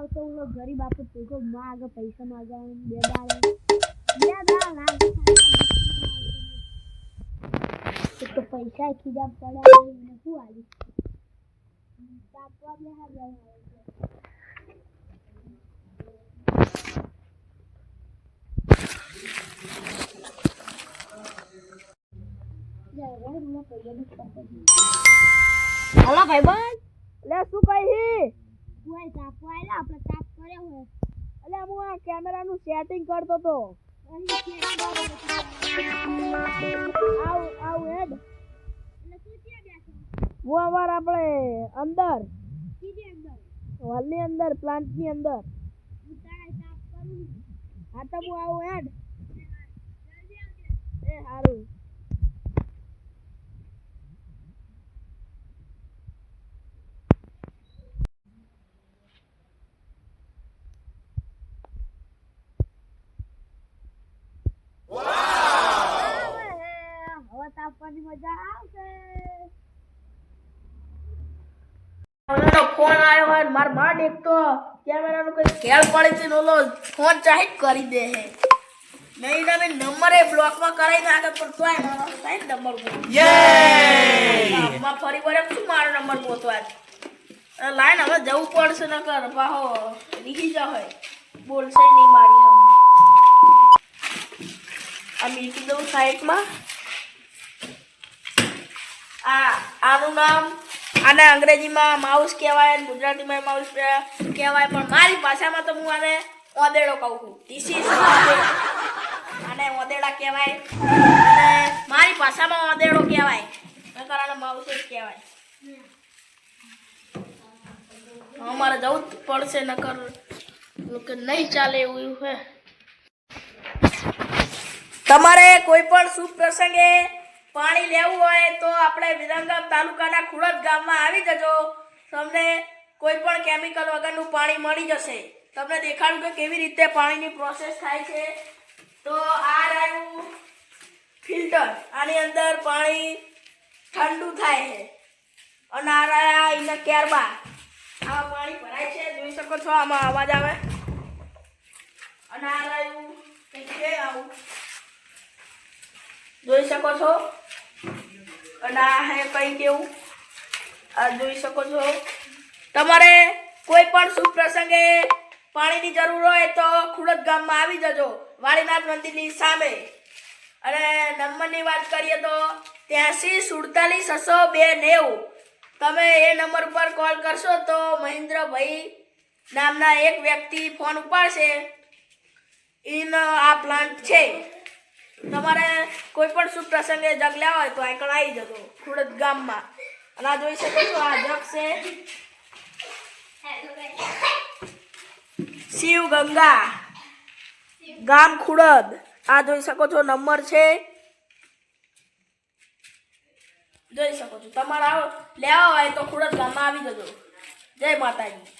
આવતો હું ગરીબ આપો તો માગ પૈસા માગે બે દાડા ના તો પૈસા ખીજા પડ્યા એને શું આલી તાપવા બે હા હલો ભાઈબંધ લે શું કહી કોઈ તાપવા આલા આપણે તાપ કર્યો હોય એટલે હું આ કેમેરાનું સેટિંગ કરતો તો આવ હેડ એટલે તું ક્યાં બેઠો હું અમાર આપણે અંદર સીધી અંદર હોલની અંદર પ્લાન્ટની અંદર હું તારે તાપ કરું હા તો હું આવું હેડ જલ્દી આવજે એ હારું તાપવાની મજા આવશે ફોન આવ્યો હોય માર માં દેખતો કેમેરાનું કઈ ખેલ પડી છે ઓલો ફોન ચાહી કરી દે હે નહીં તમે નંબર એ બ્લોકમાં કરાઈ નાખે પણ તોય મારો સાઈડ નંબર યે માં ફરી વરે શું મારો નંબર ગોતવા લાઈન હવે જવું પડશે નકર પાહો નીકળી જા હોય બોલશે નહીં મારી હમ આ મીકી દઉં સાઈડમાં આનું નામ આને અંગ્રેજીમાં માઉસ કહેવાય ગુજરાતીમાં માઉસ કહેવાય પણ મારી ભાષામાં તો હું આને ઓદેડો કહું છું ધીસ ઇઝ આને ઓદેડા કહેવાય અને મારી ભાષામાં ઓદેડો કહેવાય નકર આને માઉસ જ કહેવાય અમારે જવું જ પડશે નકર નહીં ચાલે એવું હે તમારે કોઈ પણ શુભ પ્રસંગે પાણી લેવું હોય તો આપણે વિરંગામ તાલુકાના ખુડદ ગામમાં આવી જજો તમને કોઈ પણ કેમિકલ વગરનું પાણી મળી જશે તમને દેખાડું કે કેવી રીતે પાણીની પ્રોસેસ થાય છે તો આ રહ્યું ફિલ્ટર આની અંદર પાણી ઠંડુ થાય છે અને આ રહ્યા એના કેરબા આમાં પાણી ભરાય છે જોઈ શકો છો આમાં અવાજ આવે અને આ રહ્યું છે આવું જોઈ શકો છો અને આ હે કંઈ કેવું આ જોઈ શકો છો તમારે કોઈ પણ શુભ પ્રસંગે પાણીની જરૂર હોય તો ખુડદ ગામમાં આવી જજો વાળીનાથ મંદિરની સામે અને નંબરની વાત કરીએ તો 83 તમે એ નંબર ઉપર કોલ કરશો તો મહેન્દ્રભાઈ નામના એક વ્યક્તિ ફોન ઉપાડશે આ પ્લાન્ટ છે તમારે કોઈ પણ શુભ પ્રસંગે જગ લેવા હોય તો આગળ આવી જજો ખુડદ ગામમાં અને આ જોઈ શકો છો આ જગ છે શિવ ગંગા ગામ ખુડદ આ જોઈ શકો છો નંબર છે જોઈ શકો છો તમારે લેવા હોય તો ખુડદ ગામમાં આવી જજો જય માતાજી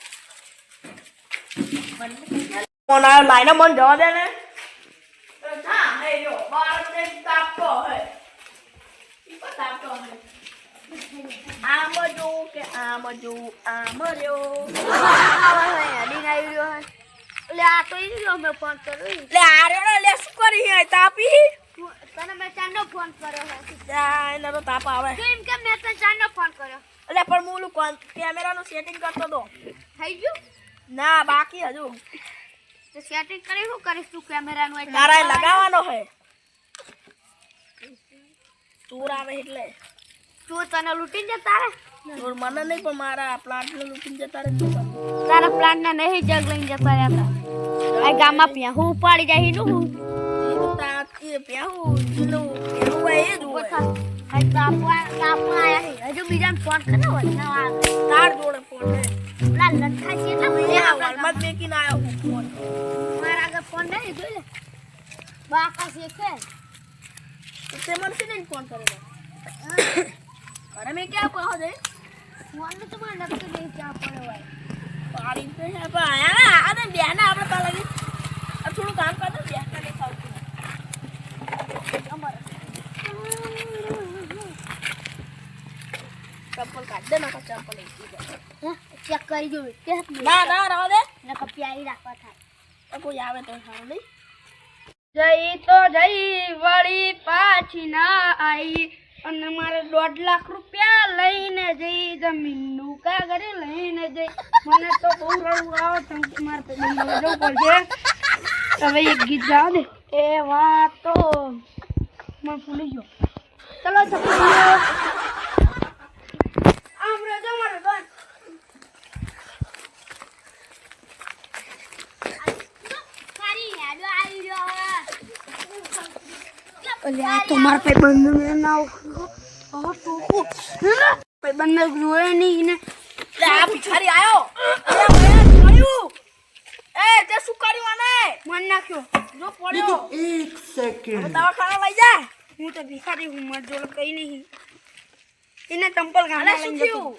ફોન આવ્યો લાઈને મન જવા દે ને ફોન કર્યો તાપ આવે કેમ મેં તને ચાંદનો ફોન કર્યો એટલે પણ હું કેમેરાનું સેટિંગ કરતો તો થઈ ગયું ના બાકી હજુ સેટિંગ કરી શું કરીશ તું કેમેરાનું તારા લગાવવાનો છે ચોર આવે એટલે ચોર તને લૂંટીને જતા રે ચોર મને નહીં પણ મારા પ્લાન્ટને લૂંટીને જતા રે તારા પ્લાન્ટને નહીં જગ લઈને જતા રહેતા આ ગામમાં પ્યાહું ઉપાડી જાય નું પ્યાહું એ જ હોય હજુ બીજાને ફોન કર્યો હોય તાર જોડે ફોન પેલા લઠ્ઠા છે વાલમાં મેકીને આવ્યો હું ફોન મારા આગળ ફોન નહીં જોઈ લે બાકા શેખે તે મને નહીં ફોન કરેલો અરે મેં ક્યાં કહો દે ફોન તો મને નક્કી નહીં ક્યાં પડ્યો હોય પાડી તો હે પણ આયા આ બેના આપણે પા લાગી થોડું કામ કરતો બેના નહીં ખાવતું અમારે ચપ્પલ કાઢ દે ના ચપ્પલ એક ચેક કરી જો કે ના ના રહો દે ને કપિયારી રાખવા થાય તો કોઈ આવે તો સારું નહીં જઈ તો જઈ વળી પાછી ના આવી અને મારે 1.5 લાખ રૂપિયા લઈને જઈ જમીનનું કાગળ લઈને જઈ મને તો બહુ રડવું આવે છે મારે તો બંગલો જવું પડશે હવે એક ગીત ગાવ દે એ વાતો મને ભૂલી ગયો ચલો છપડીઓ આમ રેજો મારે બસ અલ્યા તો માર પે બંને ના ઓ ટોકો પે બંને જોયે નહીં ને લે આ ભિખારી આયો અરે ઓય જોયું એ તે શું કર્યું આને મન નાખ્યો જો પડ્યો 1 सेकंड દવાખાના લઈ જા હું તો ભિખારી હું માર જોડે કઈ નહીં એને ચંપલ અરે ગાના શું લઈને જતો થયું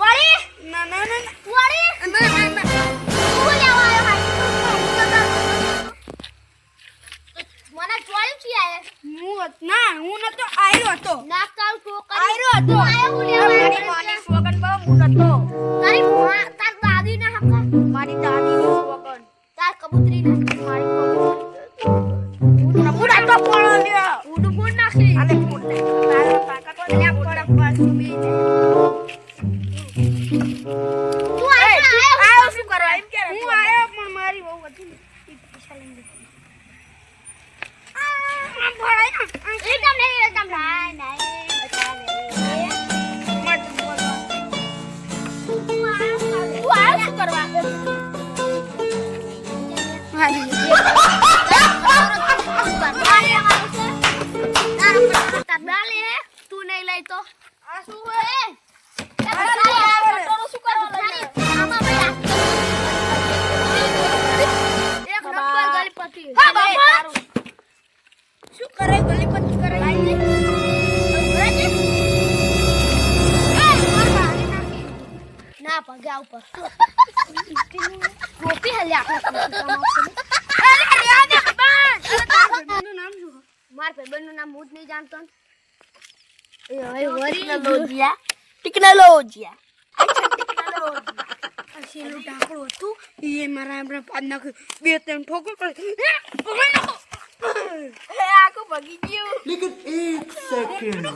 વાળી ના ના ના વાળી ના ના ના તું લેવા આવ્યો મને ચોરી છે આય હું નતો આયરો હતો ના કાલ તો આયરો હતો આયો મારી માની સ્વગન બહુ મુનતો તારી તાર દાદી ના હકા મારી દાદીની સ્વગન તાર કબૂતરી ના મારી પૂરા તો પડો લ્યો ઉડું ફોડ નાખી આલે ફોન તારા તાકાત વાળા પડક પાસ મે તું આયો શું કરવા એમ કે હું આયો પણ મારી બહુ હતી પૈસા લઈને આ ભરાય ના એકદમ નહીં બતા લે મત બોલો તું આયો શું કરવા મારી તું નહીં લઈ તો આ શું હોય શું કરે ગલીપતિ કરે ના પગ્યા ઉપર ગોપી હલ્યા માર ભાઈબંધનું નામ હું જ નહીં જાણતો ટેકનોલોજીયા છેલ્લું ઢાંકણું હતું એ મારા હમણાં પાડ નાખ્યું 2-3 ઠોકો કરી આખું ભગી ગયું लेकिन 1 सेकंड